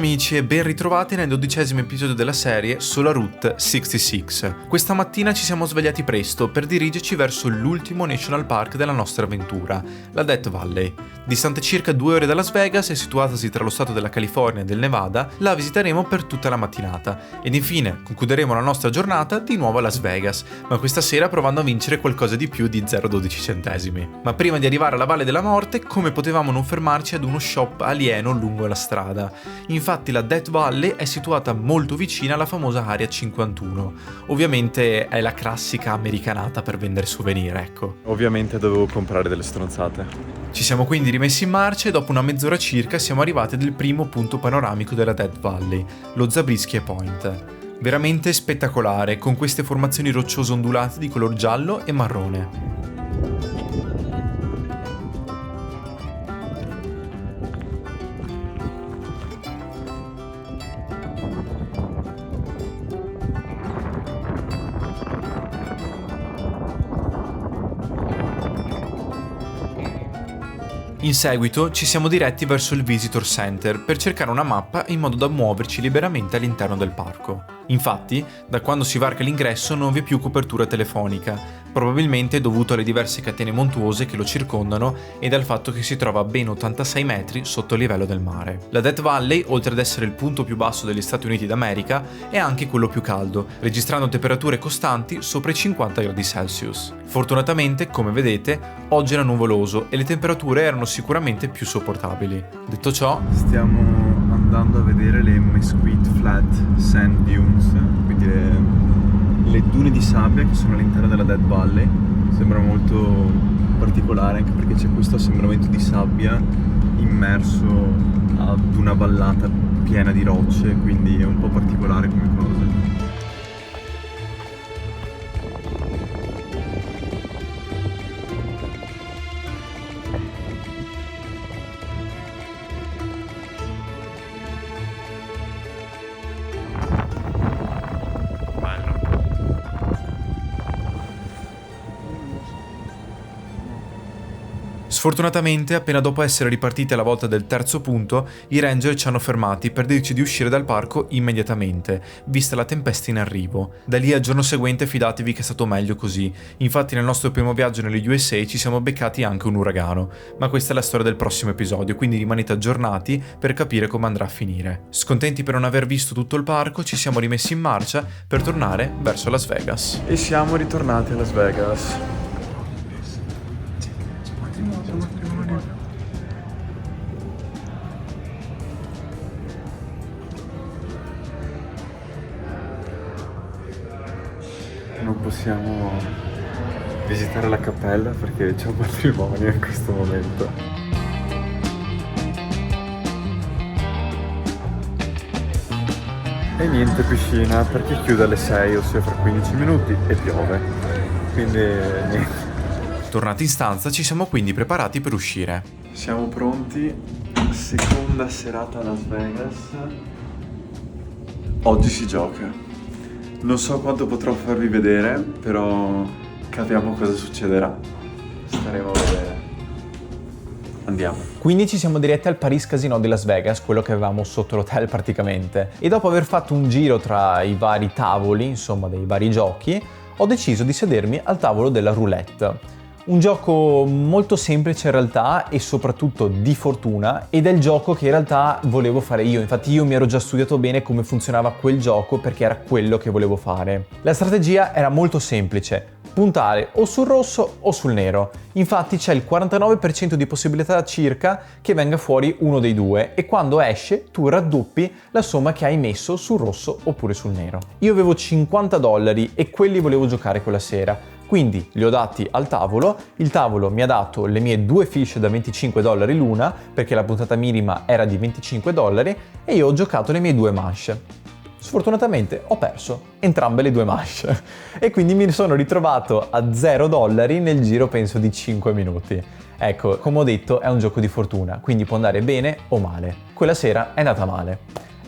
amici e ben ritrovati nel 12° episodio della serie sulla Route 66. Questa mattina ci siamo svegliati presto per dirigerci verso l'ultimo National Park della nostra avventura, la Death Valley. Distante circa 2 ore da Las Vegas e situatasi tra lo stato della California e del Nevada, la visiteremo per tutta la mattinata ed infine concluderemo la nostra giornata di nuovo a Las Vegas, ma questa sera provando a vincere qualcosa di più di 0,12 centesimi. Ma prima di arrivare alla Valle della Morte, come potevamo non fermarci ad uno shop alieno lungo la strada? Infatti la Death Valley è situata molto vicina alla famosa Area 51. Ovviamente è la classica americanata per vendere souvenir, ecco. Ovviamente dovevo comprare delle stronzate. Ci siamo quindi rimessi in marcia e dopo una mezz'ora circa siamo arrivati al primo punto panoramico della Death Valley, lo Zabriskie Point. Veramente spettacolare, con queste formazioni rocciose ondulate di color giallo e marrone. In seguito ci siamo diretti verso il Visitor Center per cercare una mappa in modo da muoverci liberamente all'interno del parco. Infatti, da quando si varca l'ingresso non vi è più copertura telefonica, probabilmente dovuto alle diverse catene montuose che lo circondano e dal fatto che si trova a ben 86 metri sotto il livello del mare. La Death Valley, oltre ad essere il punto più basso degli Stati Uniti d'America, è anche quello più caldo, registrando temperature costanti sopra i 50 gradi Celsius. Fortunatamente, come vedete, oggi era nuvoloso e le temperature erano sicuramente più sopportabili. Detto ciò, stiamo andando a vedere le Mesquite Flat Sand Dunes, quindi le dune di sabbia che sono all'interno della Death Valley. Sembra molto particolare anche perché c'è questo assembramento di sabbia immerso ad una vallata piena di rocce, quindi è un po' particolare come cosa. Sfortunatamente, appena dopo essere ripartiti alla volta del terzo punto, i ranger ci hanno fermati per dirci di uscire dal parco immediatamente, vista la tempesta in arrivo. Da lì al giorno seguente fidatevi che è stato meglio così, infatti nel nostro primo viaggio negli USA ci siamo beccati anche un uragano, ma questa è la storia del prossimo episodio, quindi rimanete aggiornati per capire come andrà a finire. Scontenti per non aver visto tutto il parco, ci siamo rimessi in marcia per tornare verso Las Vegas. E siamo ritornati a Las Vegas. Non possiamo visitare la cappella perché c'è un matrimonio in questo momento. E niente piscina perché chiude alle 6, ossia fra 15 minuti, e piove. Quindi niente. Tornati in stanza ci siamo quindi preparati per uscire. Siamo pronti, seconda serata a Las Vegas. Oggi si gioca. Non so quanto potrò farvi vedere, però capiamo cosa succederà. Staremo a vedere. Andiamo. Quindi ci siamo diretti al Paris Casino di Las Vegas, quello che avevamo sotto l'hotel praticamente. E dopo aver fatto un giro tra i vari tavoli, insomma dei vari giochi, ho deciso di sedermi al tavolo della roulette. Un gioco molto semplice in realtà e soprattutto di fortuna, ed è il gioco che in realtà volevo fare io. Infatti io mi ero già studiato bene come funzionava quel gioco perché era quello che volevo fare. La strategia era molto semplice: puntare o sul rosso o sul nero. Infatti c'è il 49% di possibilità circa che venga fuori uno dei due e quando esce tu raddoppi la somma che hai messo sul rosso oppure sul nero. Io avevo $50 e quelli volevo giocare quella sera. Quindi li ho dati al tavolo, il tavolo mi ha dato le mie 2 fiche da $25 l'una, perché la puntata minima era di $25, e io ho giocato le mie 2 manche. Sfortunatamente ho perso entrambe le 2 manche e quindi mi sono ritrovato a $0 nel giro penso di 5 minuti. Ecco, come ho detto è un gioco di fortuna, quindi può andare bene o male. Quella sera è andata male.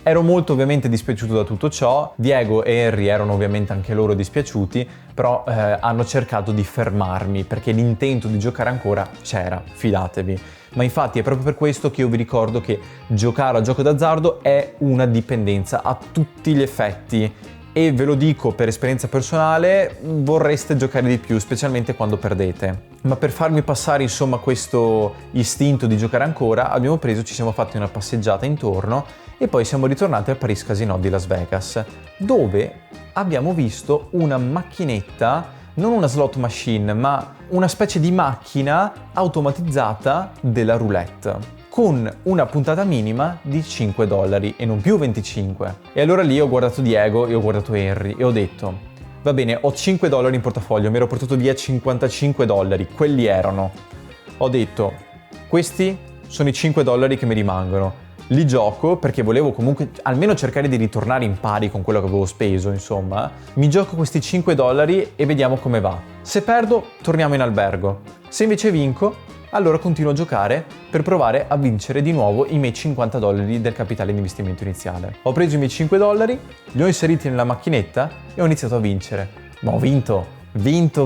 Ero molto ovviamente dispiaciuto da tutto ciò, Diego e Henry erano ovviamente anche loro dispiaciuti, però hanno cercato di fermarmi perché l'intento di giocare ancora c'era, fidatevi. Ma infatti è proprio per questo che io vi ricordo che giocare a gioco d'azzardo è una dipendenza a tutti gli effetti e ve lo dico per esperienza personale, vorreste giocare di più, specialmente quando perdete. Ma per farmi passare insomma questo istinto di giocare ancora, ci siamo fatti una passeggiata intorno e poi siamo ritornati al Paris Casino di Las Vegas, dove abbiamo visto una macchinetta, non una slot machine, ma una specie di macchina automatizzata della roulette, con una puntata minima di $5 e non più 25. E allora lì ho guardato Diego e ho guardato Henry e ho detto: va bene, ho $5 in portafoglio, mi ero portato via $55, quelli erano. Ho detto, questi sono i $5 che mi rimangono. Li gioco perché volevo comunque almeno cercare di ritornare in pari con quello che avevo speso, insomma. Mi gioco questi $5 e vediamo come va. Se perdo, torniamo in albergo. Se invece vinco, allora continuo a giocare per provare a vincere di nuovo i miei $50 del capitale di investimento iniziale. Ho preso i miei $5, li ho inseriti nella macchinetta e ho iniziato a vincere. Ma ho vinto! Vinto.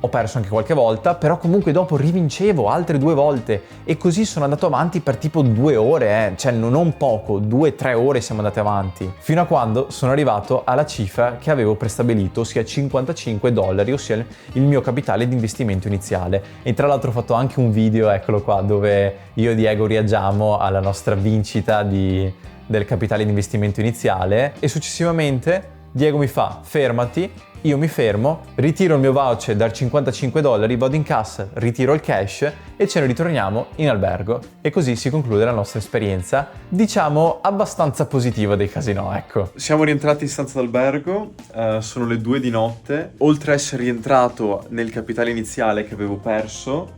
Ho perso anche qualche volta, però comunque dopo rivincevo altre 2 volte e così sono andato avanti per tipo 2 ore, cioè non poco, 2-3 ore siamo andati avanti, fino a quando sono arrivato alla cifra che avevo prestabilito, ossia $55, ossia il mio capitale di investimento iniziale. E tra l'altro ho fatto anche un video, eccolo qua, dove io e Diego reagiamo alla nostra vincita del capitale di investimento iniziale e successivamente Diego mi fa fermati, io mi fermo, ritiro il mio voucher dal $55, vado in cassa, ritiro il cash e ce ne ritorniamo in albergo. E così si conclude la nostra esperienza, diciamo abbastanza positiva dei casinò, ecco. Siamo rientrati in stanza d'albergo, sono le 2 di notte. Oltre a essere rientrato nel capitale iniziale che avevo perso,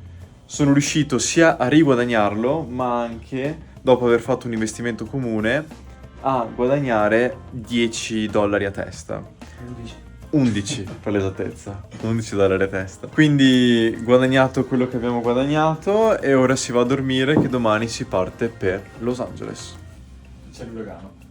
sono riuscito sia a riguadagnarlo, ma anche, dopo aver fatto un investimento comune, a guadagnare $10 a testa. 11 per l'esattezza, $11 a testa. Quindi guadagnato quello che abbiamo guadagnato e ora si va a dormire che domani si parte per Los Angeles. C'è l'uragano.